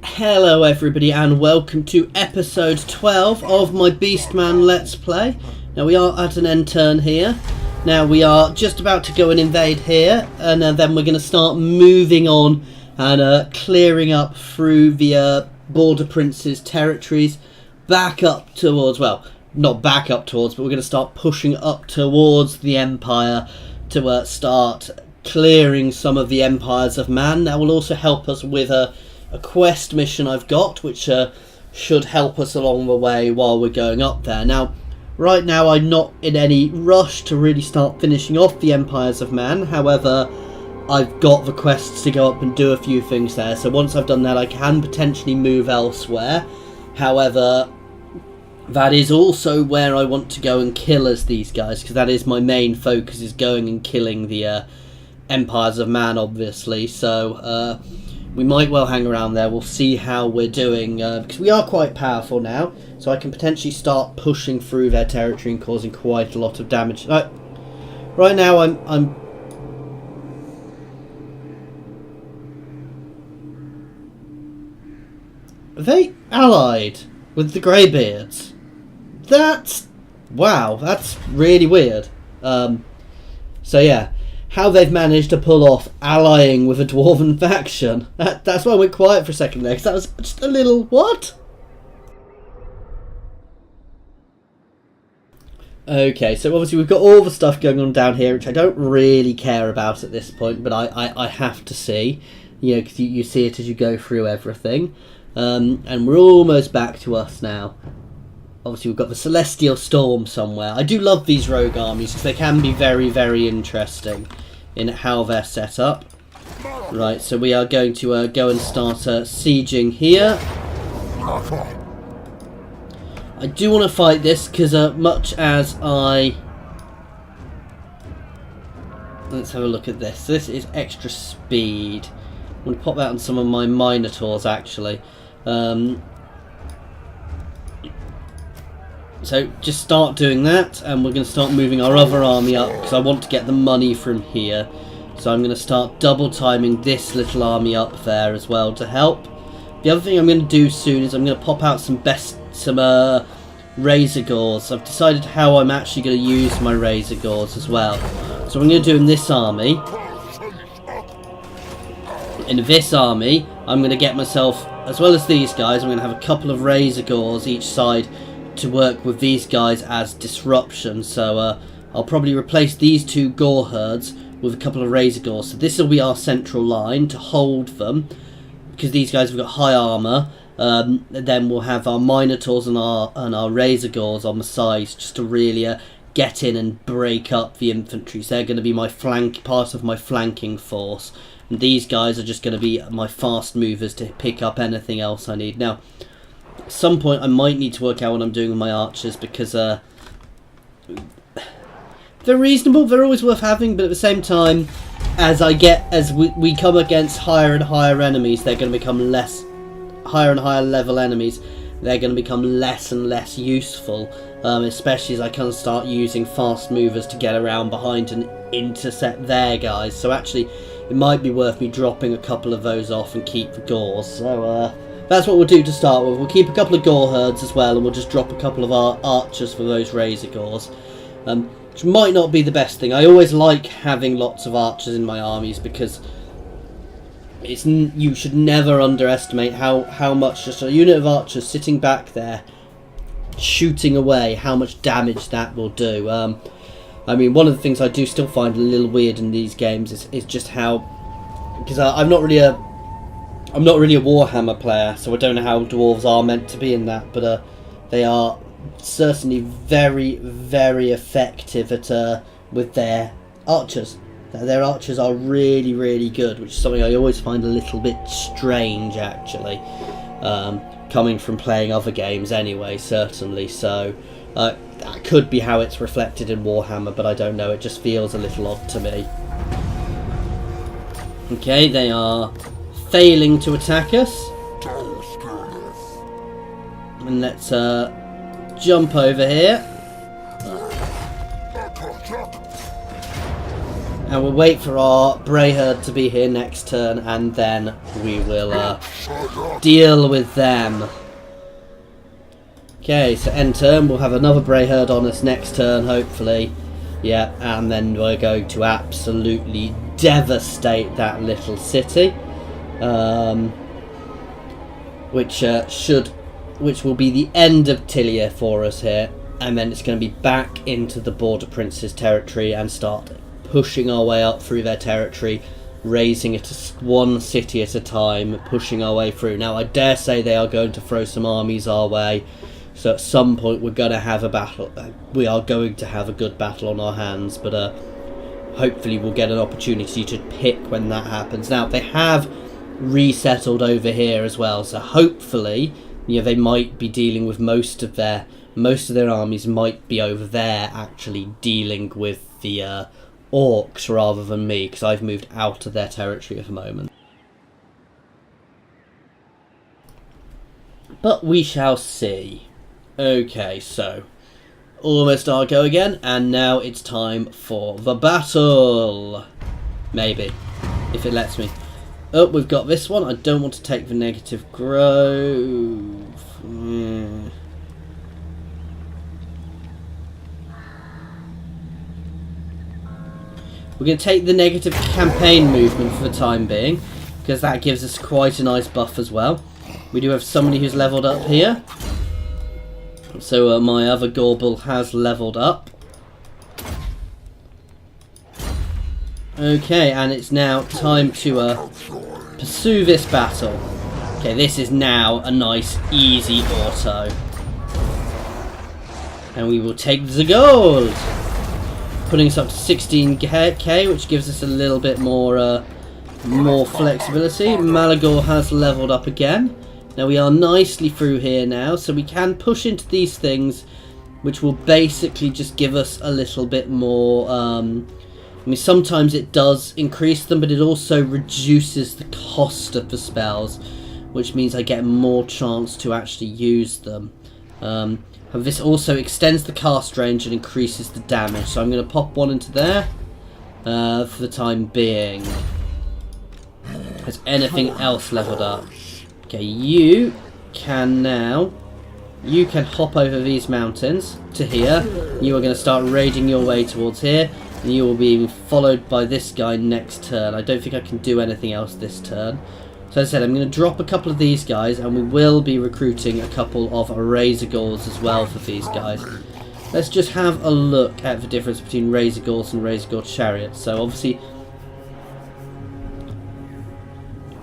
Hello everybody and welcome to episode 12 of my Beastman Let's Play. Now we are at an end turn here. Now we are just about to go and invade here, and then we're going to start moving on and clearing up through the Border Prince's territories back up towards, well, not back up towards, but we're going to start pushing up towards the Empire to start clearing some of the empires of man. That will also help us with a quest mission I've got, which should help us along the way while we're going up there. Now, right now I'm not in any rush to really start finishing off the empires of man. However, I've got the quests to go up and do a few things there. So once I've done that, I can potentially move elsewhere. However, that is also where I want to go and kill as these guys, because that is my main focus, is going and killing the empires of man, obviously. So we might well hang around there. We'll see how we're doing, because we are quite powerful now, so I can potentially start pushing through their territory and causing quite a lot of damage. Right now I'm Are they allied with the Greybeards? Wow, that's really weird. So yeah, how they've managed to pull off allying with a dwarven faction. That's why I went quiet for a second there, because that was just a little what? Okay, so obviously we've got all the stuff going on down here, which I don't really care about at this point, but I have to see, you know, because you see it as you go through everything. And we're almost back to us now. Obviously we've got the Celestial Storm somewhere. I do love these rogue armies because they can be very, very interesting in how they're set up. Right, so we are going to go and start sieging here. I do want to fight this because much as I... Let's have a look at this. This is extra speed. I'm going to pop that on some of my Minotaurs actually. So just start doing that, and we're going to start moving our other army up because I want to get the money from here. So I'm going to start double timing this little army up there as well to help. The other thing I'm going to do soon is I'm going to pop out some Razor Gores. I've decided how I'm actually going to use my Razor Gores as well. So I'm going to do in this army. In this army, I'm going to get myself, as well as these guys, I'm going to have a couple of Razor Gores each side to work with these guys as disruption. So I'll probably replace these two Gore herds with a couple of Razor Gores. So this will be our central line to hold them, because these guys have got high armor. Then we'll have our Minotaurs and our Razor Gores on the sides, just to really get in and break up the infantry. So they're going to be my part of my flanking force. And these guys are just going to be my fast movers to pick up anything else I need. Now, at some point I might need to work out what I'm doing with my archers, because they're reasonable, they're always worth having, but at the same time, as we come against higher and higher enemies, they're going to become higher and higher level enemies, they're going to become less and less useful, especially as I kind of start using fast movers to get around behind and intercept their guys. So actually it might be worth me dropping a couple of those off and keep the Gores. So that's what we'll do to start with. We'll keep a couple of Gore herds as well, and we'll just drop a couple of our archers for those Razor Gores, which might not be the best thing. I always like having lots of archers in my armies, because you should never underestimate how much just a unit of archers sitting back there shooting away, how much damage that will do. I mean, one of the things I do still find a little weird in these games is just how, because I'm not really a Warhammer player, so I don't know how dwarves are meant to be in that, but they are certainly very, very effective at with their archers. Their archers are really, really good, which is something I always find a little bit strange, actually, coming from playing other games anyway, certainly. So that could be how it's reflected in Warhammer, but I don't know, it just feels a little odd to me. Okay, they are failing to attack us. And let's jump over here. And we'll wait for our Bray Herd to be here next turn, and then we will deal with them. Okay, so end turn, we'll have another Bray Herd on us next turn, hopefully. Yeah, and then we're going to absolutely devastate that little city. Which will be the end of Tilia for us here. And then it's going to be back into the Border Prince's territory and start pushing our way up through their territory, raising it one city at a time, pushing our way through. Now, I dare say they are going to throw some armies our way, so at some point we're going to have a battle. We are going to have a good battle on our hands, but hopefully we'll get an opportunity to pick when that happens. Now, they have resettled over here as well, so hopefully, they might be dealing with most of their armies might be over there actually dealing with the orcs rather than me, because I've moved out of their territory at the moment. But we shall see. Okay, so almost our go again, and now it's time for the battle. Maybe, if it lets me. Oh, we've got this one. I don't want to take the negative grove. We're going to take the negative campaign movement for the time being, because that gives us quite a nice buff as well. We do have somebody who's leveled up here. So my other Gorbel has leveled up. Okay, and it's now time to pursue this battle. Okay, this is now a nice, easy auto. And we will take the gold! Putting us up to 16k, which gives us a little bit more flexibility. Malagor has leveled up again. Now we are nicely through here now, so we can push into these things, which will basically just give us a little bit more. I mean, sometimes it does increase them, but it also reduces the cost of the spells, which means I get more chance to actually use them. This also extends the cast range and increases the damage, so I'm going to pop one into there for the time being. Has anything else leveled up? Okay, you can hop over these mountains to here. You are going to start raiding your way towards here, and you will be followed by this guy next turn. I don't think I can do anything else this turn. So as I said, I'm going to drop a couple of these guys, and we will be recruiting a couple of Razor Ghouls as well for these guys. Let's just have a look at the difference between Razor Ghouls and Razor Ghoul Chariots. So obviously,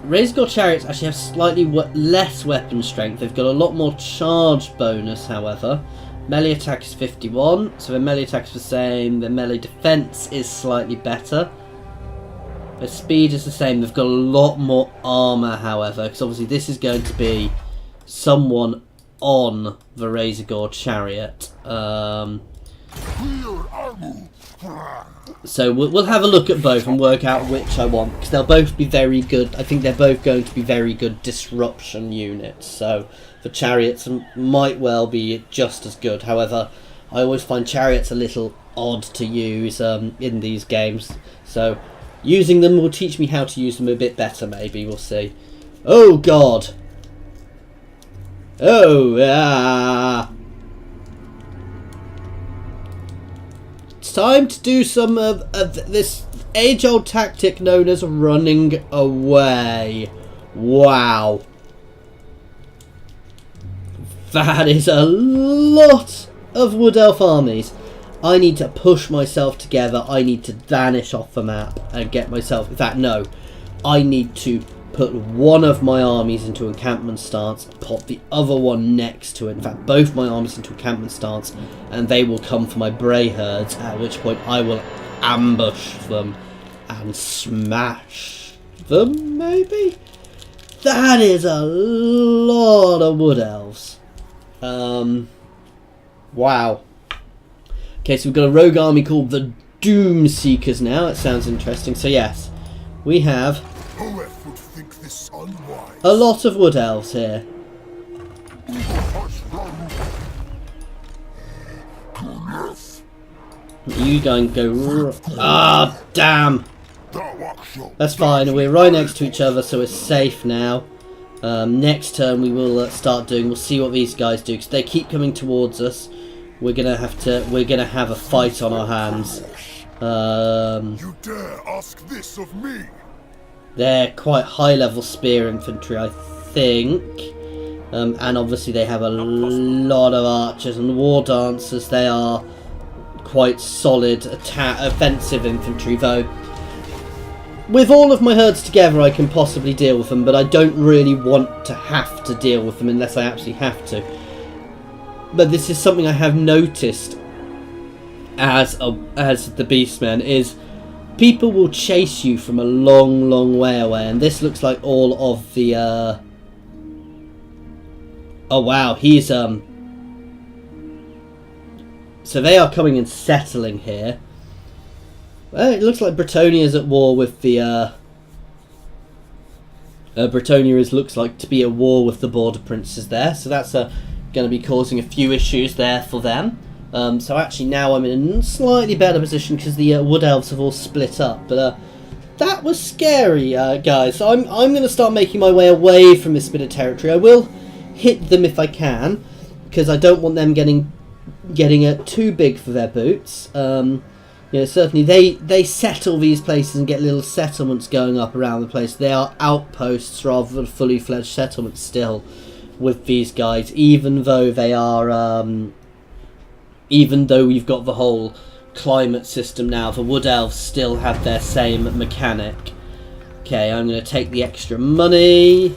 Razor Ghoul Chariots actually have slightly less weapon strength. They've got a lot more charge bonus, however. Melee attack is 51, so their melee attack is the same. Their melee defense is slightly better. Their speed is the same. They've got a lot more armor, however, because obviously this is going to be someone on the Razor Ghoul Chariot. So we'll have a look at both and work out which I want, because they'll both be very good. I think they're both going to be very good disruption units. So the Chariots might well be just as good. However, I always find Chariots a little odd to use in these games. So using them will teach me how to use them a bit better, maybe. We'll see. Oh, God. Oh, yeah. It's time to do some of this age-old tactic known as running away. Wow. That is a lot of Wood Elf armies. I need to push myself together. I need to vanish off the map and get myself... In fact, no. I need to put one of my armies into encampment stance, pop the other one next to it. In fact, both my armies into encampment stance, and they will come for my Bray Herds, at which point I will ambush them and smash them, maybe? That is a lot of Wood Elves. Wow. Okay, so we've got a rogue army called the Doom Seekers now. That sounds interesting. So yes, we have a lot of Wood Elves here. You go and go... Ah, damn! That's fine, we're right next to each other, so we're safe now. Next turn we will start doing... We'll see what these guys do, because they keep coming towards us. We're gonna have a fight on our hands. You dare ask this of me? They're quite high-level spear infantry, I think. And obviously they have a lot of archers and war dancers. They are quite solid offensive infantry, though. With all of my herds together I can possibly deal with them, but I don't really want to have to deal with them unless I absolutely have to. But this is something I have noticed as the Beastmen, is people will chase you from a long, long way away, and this looks like all of the... Oh wow, he's... So they are coming and settling here. Well, it looks like Bretonia is at war with the... Bretonia looks like to be at war with the border princes there, so that's going to be causing a few issues there for them. So actually now I'm in a slightly better position because the wood elves have all split up. But that was scary, guys. So I'm going to start making my way away from this bit of territory. I will hit them if I can, because I don't want them getting too big for their boots. You know, certainly they settle these places and get little settlements going up around the place. They are outposts rather than fully fledged settlements still with these guys, even though they are... Even though we've got the whole climate system now, the wood elves still have their same mechanic. Okay, I'm going to take the extra money.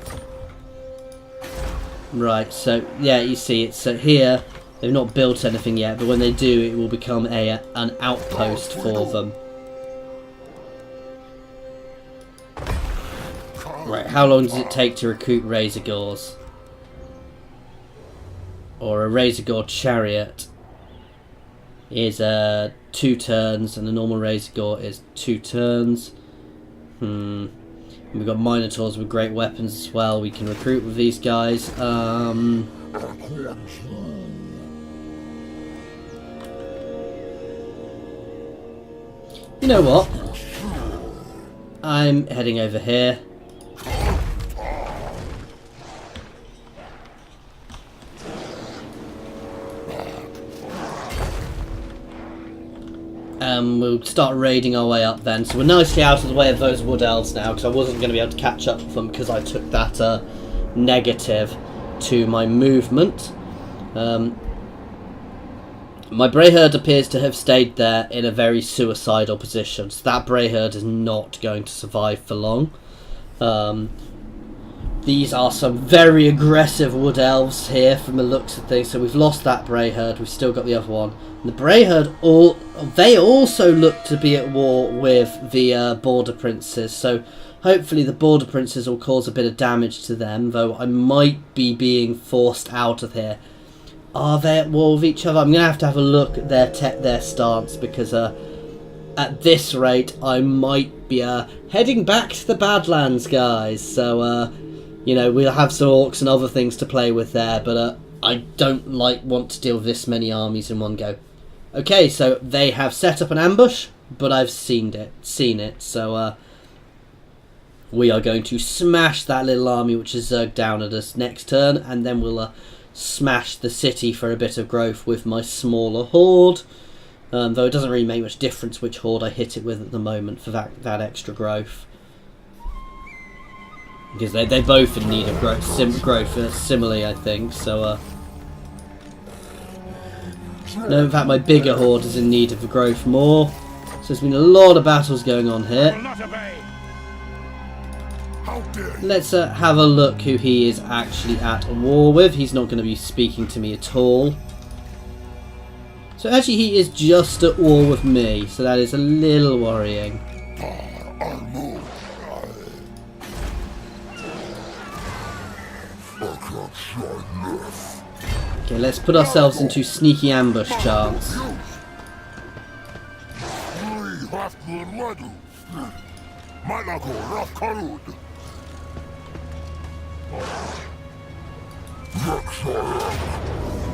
Right, so yeah, you see it's here. They've not built anything yet, but when they do, it will become an outpost for them. Right, how long does it take to recruit Razor Gores? Or a Razor Gore chariot is 2 turns, and the normal Razor Gore is 2 turns. We've got Minotaurs with great weapons as well. We can recruit with these guys. You know what? I'm heading over here. We'll start raiding our way up then. So we're nicely out of the way of those wood elves now, because I wasn't going to be able to catch up with them because I took that negative to my movement. My Brayherd appears to have stayed there in a very suicidal position, so that Brayherd is not going to survive for long. These are some very aggressive wood elves here from the looks of things. So we've lost that Brayherd, we've still got the other one. And the Brayherd, they also look to be at war with the border princes. So hopefully the border princes will cause a bit of damage to them, though I might be being forced out of here. Are they at war with each other? I'm going to have a look at their stance, because at this rate I might be heading back to the Badlands, guys. So you know, we'll have some orcs and other things to play with there, but I don't want to deal with this many armies in one go. Okay, so they have set up an ambush, but I've seen it. So we are going to smash that little army which is zerged down at us next turn, and then we'll smash the city for a bit of growth with my smaller horde. Though it doesn't really make much difference which horde I hit it with at the moment for that extra growth. Because they're both in need of growth, similarly, I think. So, no, in fact, my bigger horde is in need of growth more. So there's been a lot of battles going on here. Let's have a look who he is actually at war with. He's not going to be speaking to me at all. So actually, he is just at war with me. So that is a little worrying. Okay, let's put ourselves into sneaky ambush chance.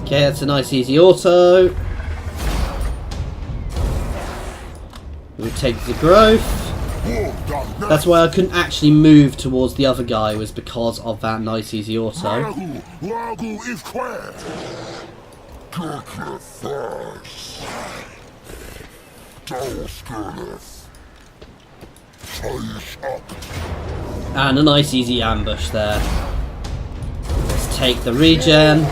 Okay, that's a nice easy auto. we'll take the growth. That's why I couldn't actually move towards the other guy, was because of that nice easy auto. And a nice easy ambush there. Let's take the regen.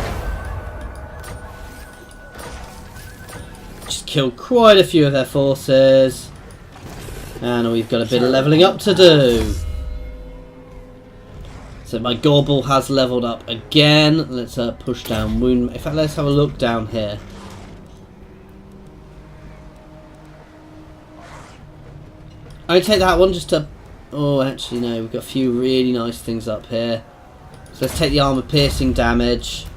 Just killed quite a few of their forces. And we've got a bit of levelling up to do. So my Gorbel has leveled up again. Let's push down wound. In fact, let's have a look down here. I'll take that one just to... Oh, actually no, we've got a few really nice things up here. So let's take the armor piercing damage.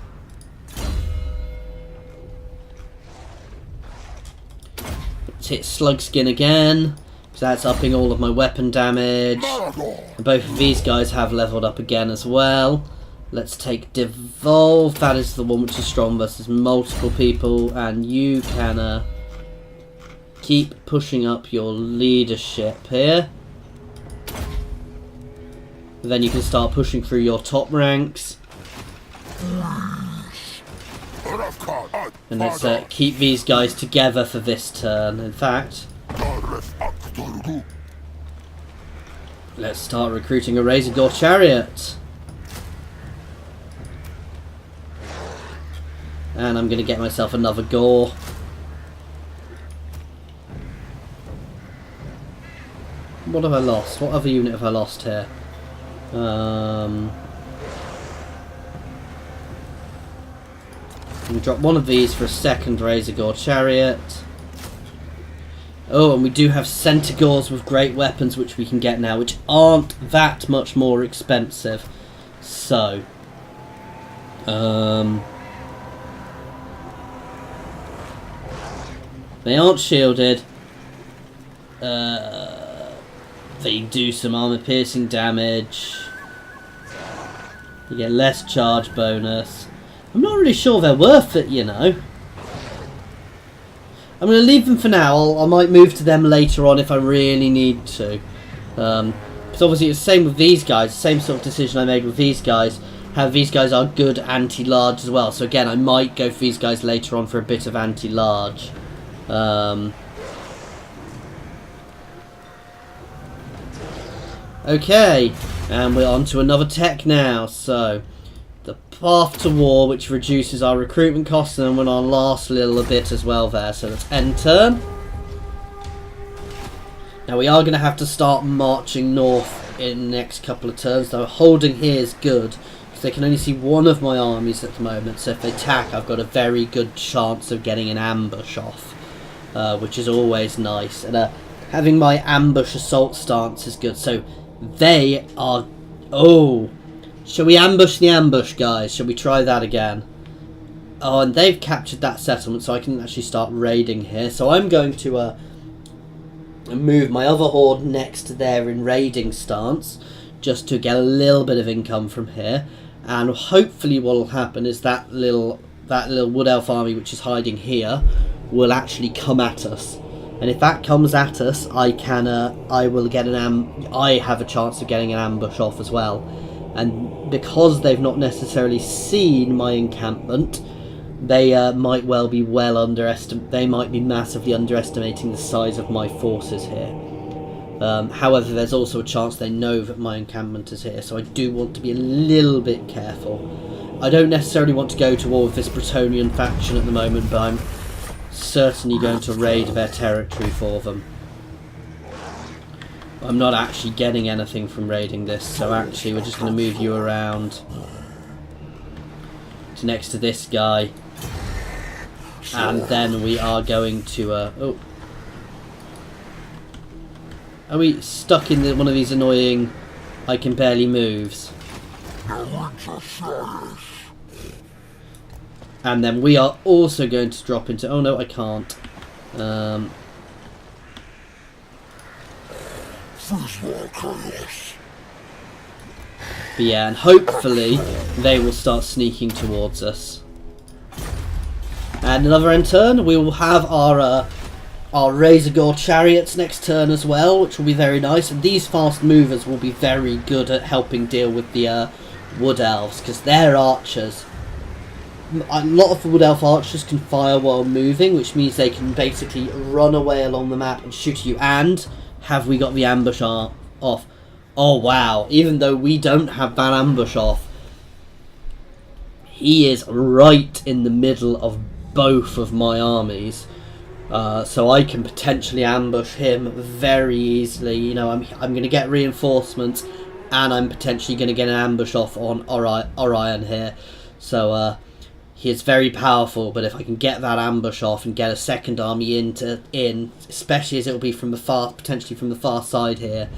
Let's hit slug skin again. So that's upping all of my weapon damage. And both of these guys have leveled up again as well. Let's take Devolve. That is the one which is strong versus multiple people. And you can keep pushing up your leadership here. Then you can start pushing through your top ranks. And let's keep these guys together for this turn. In fact, let's start recruiting a Razorgore chariot. And I'm going to get myself another Gore. What have I lost? What other unit have I lost here? I'm going to drop one of these for a second Razorgore chariot. Oh, and we do have Centaurs with great weapons which we can get now, which aren't that much more expensive. So, they aren't shielded. They do some armor piercing damage. You get less charge bonus. I'm not really sure they're worth it, you know. I'm going to leave them for now. I might move to them later on if I really need to. Because obviously it's the same with these guys. Same sort of decision I made with these guys. How these guys are good anti-large as well. So again, I might go for these guys later on for a bit of anti-large. Okay, and we're on to another tech now. So, the Path to War, which reduces our recruitment costs, and then we're on our last little bit as well there. So let's end turn. Now we are going to have to start marching north in the next couple of turns, though holding here is good, because they can only see one of my armies at the moment, so if they attack I've got a very good chance of getting an ambush off, which is always nice. And having my ambush assault stance is good, so they are... Oh! Shall we ambush the ambush, guys? Shall we try that again? Oh, and they've captured that settlement, so I can actually start raiding here. So I'm going to move my other horde next to there in raiding stance, just to get a little bit of income from here. And hopefully what will happen is that little wood elf army which is hiding here will actually come at us. And if that comes at us, I will get I have a chance of getting an ambush off as well. And because they've not necessarily seen my encampment, they might well be they might be massively underestimating the size of my forces here. However, there's also a chance they know that my encampment is here, so I do want to be a little bit careful. I don't necessarily want to go to war with this Bretonnian faction at the moment, but I'm certainly going to raid their territory for them. I'm not actually getting anything from raiding this, so actually we're just going to move you around to next to this guy, and then we are going to oh, are we stuck in one of these annoying I can barely moves? And then we are also going to drop into... Oh no, I can't. But yeah, and hopefully they will start sneaking towards us. And another end turn, we will have our our Razorgore chariots next turn as well, which will be very nice. And these fast movers will be very good at helping deal with the Wood Elves, because they're archers. A lot of the Wood Elf archers can fire while moving, which means they can basically run away along the map and shoot you. And have we got the ambush off? Oh wow, even though we don't have that ambush off, he is right in the middle of both of my armies. So I can potentially ambush him very easily. You know, I'm going to get reinforcements, and I'm potentially going to get an ambush off on Orion here. So he is very powerful, but if I can get that ambush off and get a second army in, especially as it will be from the potentially from the far side here,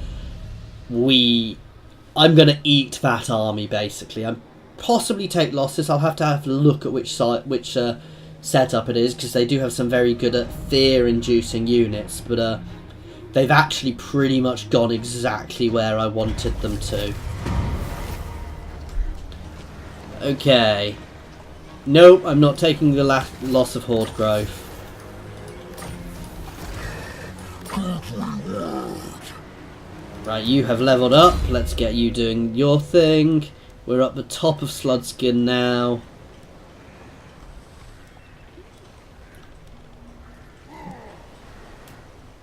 I'm going to eat that army basically. I'm possibly take losses. I'll have to look at which setup it is, because they do have some very good at fear-inducing units, but they've actually pretty much gone exactly where I wanted them to. Okay. Nope, I'm not taking the loss of Horde growth. Right, you have leveled up. Let's get you doing your thing. We're up the top of Sludskin now.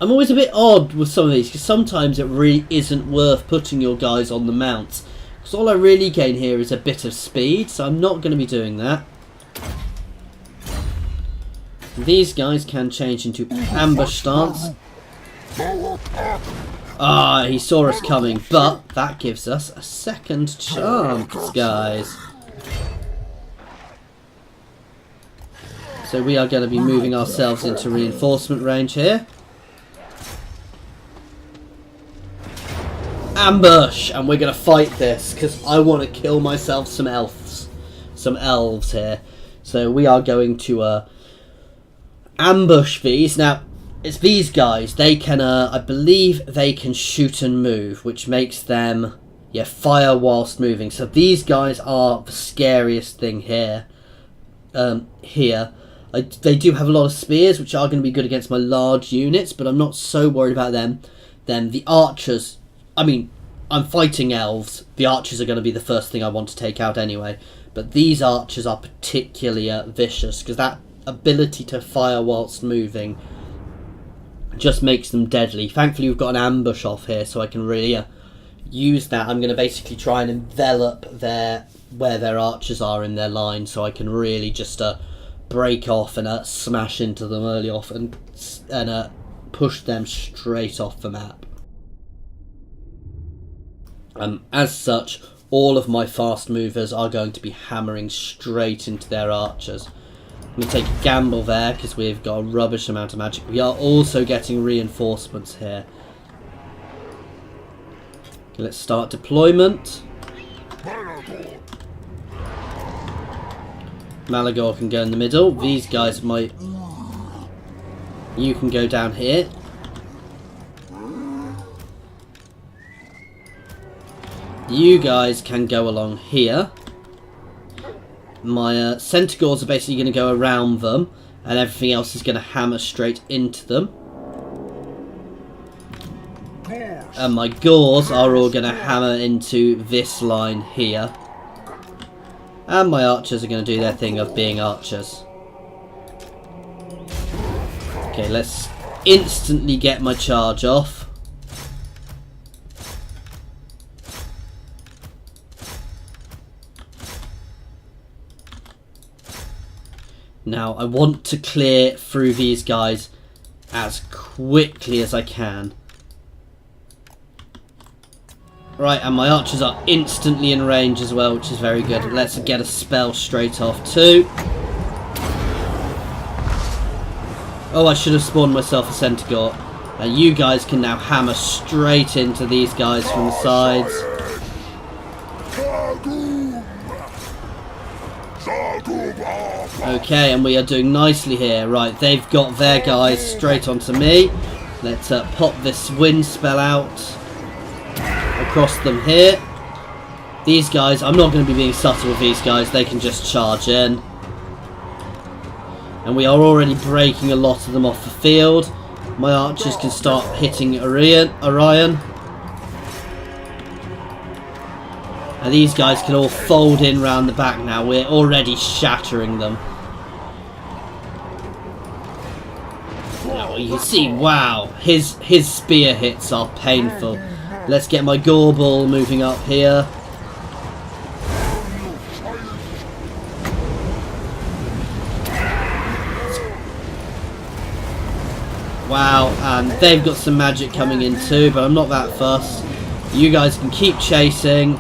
I'm always a bit odd with some of these, because sometimes it really isn't worth putting your guys on the mounts, because all I really gain here is a bit of speed, so I'm not going to be doing that. These guys can change into ambush stance. Ah, he saw us coming, but that gives us a second chance, guys. So we are going to be moving ourselves into reinforcement range here. Ambush! And we're going to fight this, because I want to kill myself some elves here. So we are going to ambush these. Now, it's these guys. They can, I believe they can shoot and move, which makes them, yeah, fire whilst moving. So these guys are the scariest thing here. They do have a lot of spears, which are going to be good against my large units, but I'm not so worried about them. Then the archers, I mean, I'm fighting elves. The archers are going to be the first thing I want to take out anyway. But these archers are particularly vicious, because that ability to fire whilst moving just makes them deadly. Thankfully we've got an ambush off here, so I can really use that. I'm going to basically try and envelop where their archers are in their line, so I can really just break off and smash into them early off and push them straight off the map. As such, all of my fast movers are going to be hammering straight into their archers. I'm going to take a gamble there because we've got a rubbish amount of magic. We are also getting reinforcements here. Okay, let's start deployment. Malagor can go in the middle. These guys might... You can go down here. You guys can go along here. My Centaurs are basically going to go around them, and everything else is going to hammer straight into them. And my Gors are all going to hammer into this line here. And my archers are going to do their thing of being archers. Okay, let's instantly get my charge off. Now, I want to clear through these guys as quickly as I can. Right, and my archers are instantly in range as well, which is very good. Let's get a spell straight off too. Oh, I should have spawned myself a Centaur. You guys can now hammer straight into these guys from the sides. Okay, and we are doing nicely here. Right, they've got their guys straight onto me. Let's pop this wind spell out across them here. These guys, I'm not going to be being subtle with these guys. They can just charge in. And we are already breaking a lot of them off the field. My archers can start hitting Orion. And these guys can all fold in round the back now. We're already shattering them. Now you can see, wow, his spear hits are painful. Let's get my Gorbel moving up here. Wow, and they've got some magic coming in too, but I'm not that fussed. You guys can keep chasing.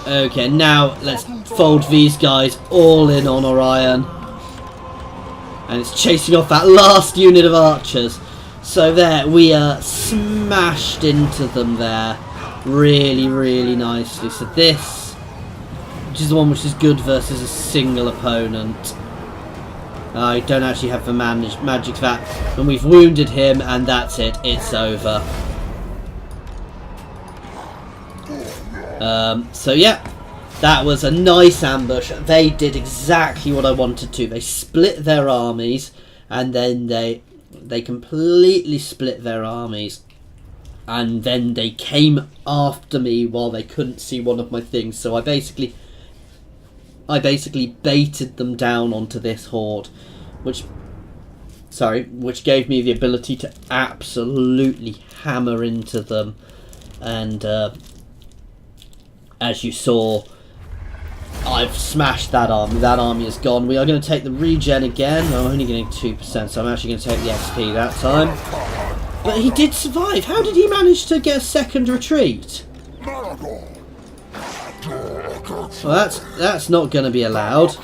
Okay, now let's fold these guys all in on Orion. And it's chasing off that last unit of archers. So there, we smashed into them there. Really, really nicely. So this, which is the one which is good versus a single opponent. I don't actually have the magic for that. And we've wounded him, and that's it. It's over. So yeah, that was a nice ambush. They did exactly what I wanted to. They split their armies, and then they completely split their armies, and then they came after me while they couldn't see one of my things. So I basically baited them down onto this horde, which gave me the ability to absolutely hammer into them. And as you saw, I've smashed that army. That army is gone. We are going to take the regen again. I'm only getting 2%, so I'm actually going to take the XP that time. But he did survive. How did he manage to get a second retreat? Malagor. Well, that's not going to be allowed.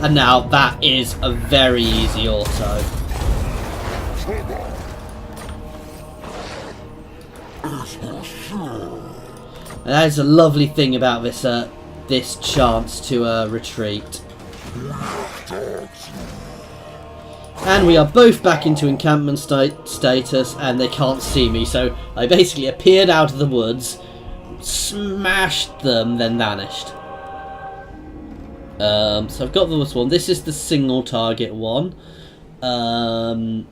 And now that is a very easy auto. And that is a lovely thing about this this chance to retreat. And we are both back into encampment status, and they can't see me, so I basically appeared out of the woods, smashed them, then vanished. So I've got this one. This is the single target one. I'm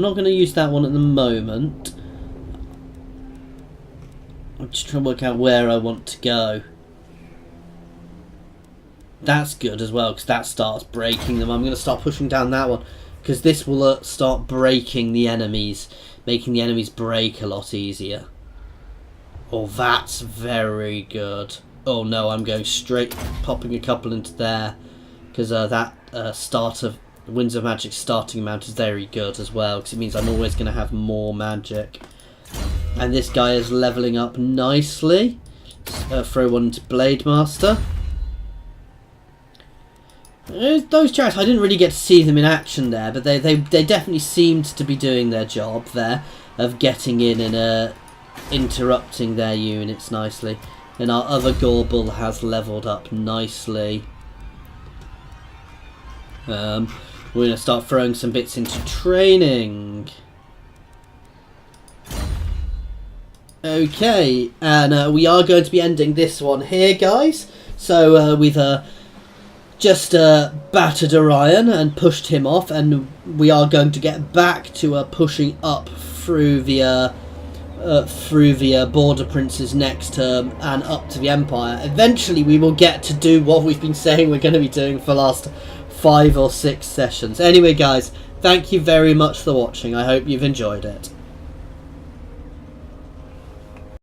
not going to use that one at the moment. I'm just trying to work out where I want to go. That's good as well, because that starts breaking them. I'm going to start pushing down that one, because this will start breaking the enemies, making the enemies break a lot easier. Oh, that's very good. Oh no, I'm going straight, popping a couple into there, because that start of Winds of Magic starting amount is very good as well, because it means I'm always going to have more magic. And this guy is leveling up nicely. Throw one into Blade Master. Those chariots, I didn't really get to see them in action there, but they definitely seemed to be doing their job there of getting in and interrupting their units nicely. And our other Gorbel has leveled up nicely. We're going to start throwing some bits into training. Okay, and we are going to be ending this one here, guys. So we've just battered Orion and pushed him off, and we are going to get back to pushing up through the Border Prince's next term and up to the Empire. Eventually we will get to do what we've been saying we're going to be doing for the last 5 or 6 sessions. Anyway guys, thank you very much for watching. I hope you've enjoyed it.